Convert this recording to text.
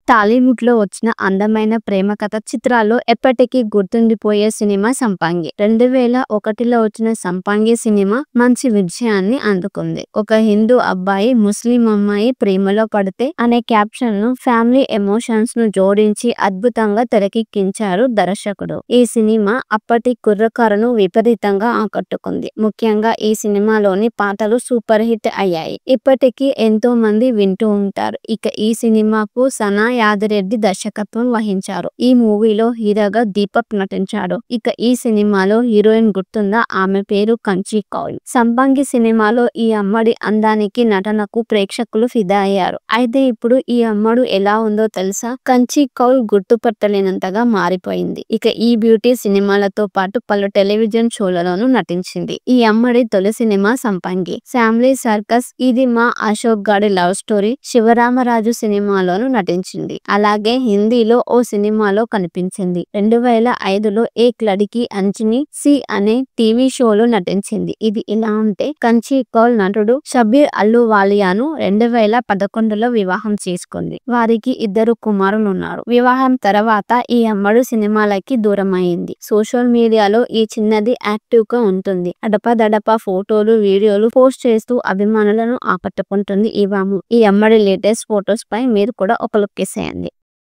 టాలీవుడ్ లో వచ్చిన అందమైన ప్రేమ కథ చిత్రాల్లో ఎప్పటికీ గుర్తుండిపోయే సినిమా సంపంగి. 2001లో వచ్చిన సంపంగి సినిమా మంచి విజయాన్ని అందుకుంది. ఒక హిందూ అబ్బాయి ముస్లిం అమ్మాయి ప్రేమలో పడితే అనే క్యాప్షన్ ను ఫ్యామిలీ ఎమోషన్స్ ను జోడించి అద్భుతంగా తెరకెక్కించారు దర్శకుడు. ఈ సినిమా అప్పటి కుర్రకారును విపరీతంగా ఆకట్టుకుంది. ముఖ్యంగా ఈ సినిమాలోని పాటలు సూపర్ హిట్ అయ్యాయి. ఇప్పటికీ ఎంతో మంది వింటూ ఉంటారు. ఇక ఈ సినిమాకు సనా యాదిరెడ్డి దర్శకత్వం వహించారు. ఈ మూవీలో హీరోగా దీపక్ నటించాడు. ఇక ఈ సినిమాలో హీరోయిన్ గుర్తుందా? ఆమె పేరు కంచి కౌల్. సంపంగి సినిమాలో ఈ అమ్మడి అందానికి నటనకు ప్రేక్షకులు ఫిదా అయ్యారు. అయితే ఇప్పుడు ఈ అమ్మడు ఎలా ఉందో తెలుసా? కంచి కౌల్ గుర్తుపట్టలేనంతగా మారిపోయింది. ఇక ఈ బ్యూటీ సినిమాలతో పాటు పలు టెలివిజన్ షోలలోనూ నటించింది. ఈ అమ్మడి తొలి సినిమా సంపంగి. ఫ్యామిలీ సర్కస్ ఇది మా అశోక్ గాడి లవ్ స్టోరీ శివరామరాజు సినిమాలోనూ నటించింది. అలాగే హిందీలో ఓ సినిమాలో కనిపించింది. 2005లో ఏక్ లడికి అంజని సి అనే టీవీ షోలో నటించింది. ఇది ఇలా ఉంటే కంచి కౌల్ నటుడు షబీర్ అల్లువాలియాను 2011లో వివాహం చేసుకుంది. వారికి 2 కుమారులు ఉన్నారు. వివాహం తర్వాత ఈ అమ్మడు సినిమాలకి దూరం అయింది. సోషల్ మీడియాలో ఈ చిన్నది యాక్టివ్ గా ఉంటుంది. అడపదడప ఫోటోలు వీడియోలు పోస్ట్ చేస్తూ అభిమానులను ఆకట్టుకుంటుంది ఈ అమ్మడి లేటెస్ట్ ఫోటోస్ పై మీరు కూడా ఒక లుక్ వేసేయండి.